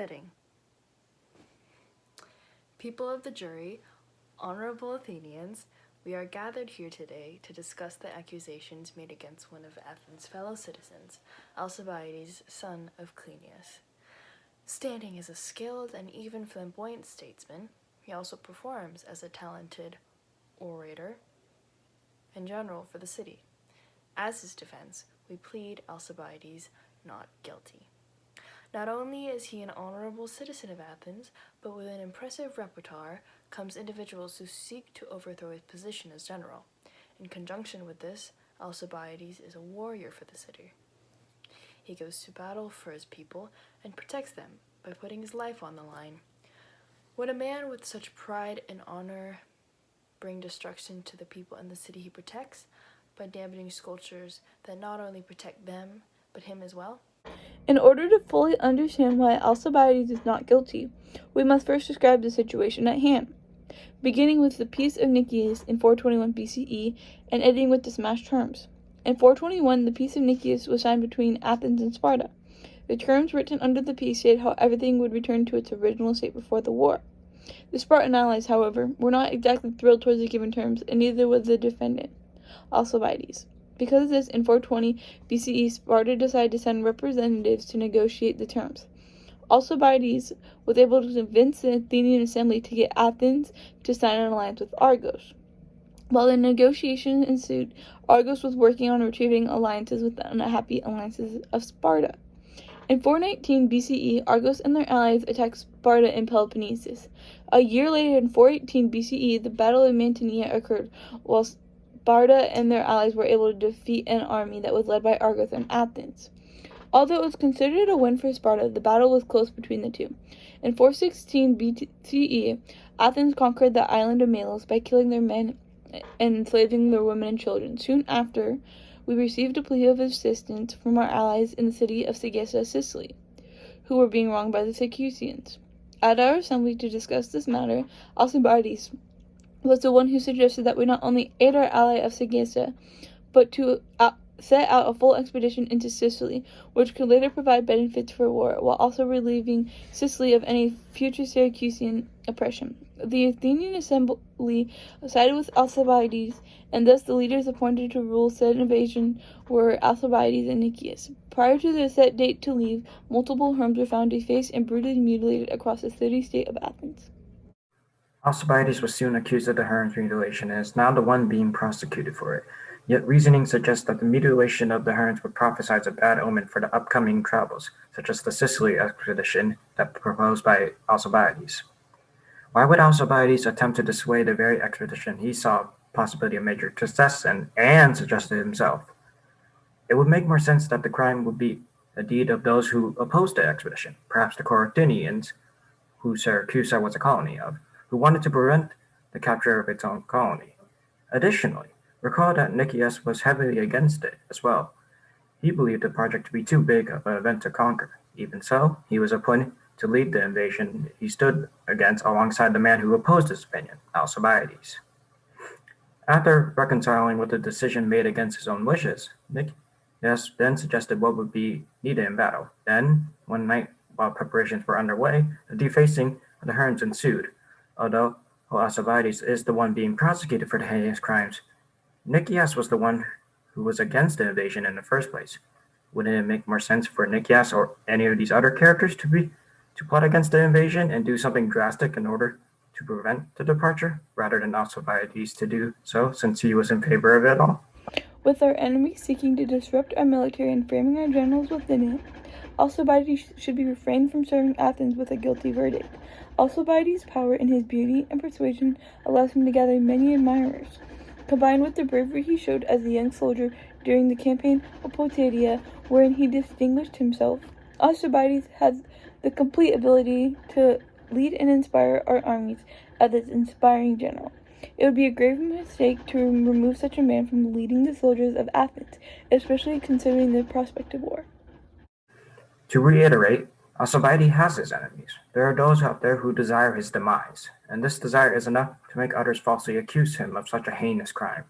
fitting. People of the jury, honorable Athenians, we are gathered here today to discuss the accusations made against one of Athens' fellow citizens, Alcibiades, son of Cleinias. Standing as a skilled and even flamboyant statesman, he also performs as a talented orator and general for the city. As his defense, we plead Alcibiades not guilty. Not only is he an honorable citizen of Athens, but with an impressive repertoire comes individuals who seek to overthrow his position as general. In conjunction with this, Alcibiades is a warrior for the city. He goes to battle for his people and protects them by putting his life on the line. Would a man with such pride and honor bring destruction to the people and the city he protects by damaging sculptures that not only protect them, but him as well? In order to fully understand why Alcibiades is not guilty, we must first describe the situation at hand, beginning with the Peace of Nicias in 421 BCE and ending with the smashed terms. In 421, the Peace of Nicias was signed between Athens and Sparta. The terms written under the peace stated how everything would return to its original state before the war. The Spartan allies, however, were not exactly thrilled towards the given terms, and neither was the defendant, Alcibiades. Because of this, in 420 BCE, Sparta decided to send representatives to negotiate the terms. Alcibiades was able to convince the Athenian assembly to get Athens to sign an alliance with Argos. While the negotiations ensued, Argos was working on retrieving alliances with the unhappy alliances of Sparta. In 419 BCE, Argos and their allies attacked Sparta in Peloponnesus. A year later, in 418 BCE, the Battle of Mantinea occurred, while Sparta and their allies were able to defeat an army that was led by Argos and Athens. Although it was considered a win for Sparta, the battle was close between the two. In 416 BCE, Athens conquered the island of Melos by killing their men and enslaving their women and children. Soon after, we received a plea of assistance from our allies in the city of Segesa, Sicily, who were being wronged by the Syracusans. At our assembly to discuss this matter, Alcibiades was the one who suggested that we not only aid our ally of Segesa, but to set out a full expedition into Sicily, which could later provide benefits for war, while also relieving Sicily of any future Syracusan oppression. The Athenian assembly sided with Alcibiades, and thus the leaders appointed to rule said invasion were Alcibiades and Nicias. Prior to the set date to leave, multiple Herms were found defaced and brutally mutilated across the city-state of Athens. Alcibiades was soon accused of the Herms mutilation and is now the one being prosecuted for it. Yet reasoning suggests that the mutilation of the Herms would prophesy a bad omen for the upcoming travels, such as the Sicily expedition that proposed by Alcibiades. Why would Alcibiades attempt to dissuade the very expedition he saw possibility of major success in and suggested himself? It would make more sense that the crime would be a deed of those who opposed the expedition, perhaps the Corinthians, who Syracuse was a colony of, who wanted to prevent the capture of its own colony. Additionally, recall that Nicias was heavily against it as well. He believed the project to be too big of an event to conquer. Even so, he was appointed to lead the invasion he stood against alongside the man who opposed his opinion, Alcibiades. After reconciling with the decision made against his own wishes, Nicias then suggested what would be needed in battle. Then, one night, while preparations were underway, the defacing of the Herms ensued. Although Alcibiades is the one being prosecuted for the heinous crimes, Nicias was the one who was against the invasion in the first place. Wouldn't it make more sense for Nicias or any of these other characters to plot against the invasion and do something drastic in order to prevent the departure, rather than Alcibiades to do so, since he was in favor of it all? With our enemies seeking to disrupt our military and framing our generals within it, Alcibiades should be refrained from serving Athens with a guilty verdict. Alcibiades' power in his beauty and persuasion allows him to gather many admirers. Combined with the bravery he showed as a young soldier during the campaign of Potidaea, wherein he distinguished himself, Alcibiades has the complete ability to lead and inspire our armies as an inspiring general. It would be a grave mistake to remove such a man from leading the soldiers of Athens, especially considering the prospect of war. To reiterate, Alcibiades has his enemies. There are those out there who desire his demise, and this desire is enough to make others falsely accuse him of such a heinous crime.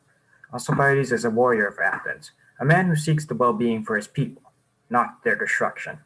Alcibiades is a warrior of Athens, a man who seeks the well-being for his people, not their destruction.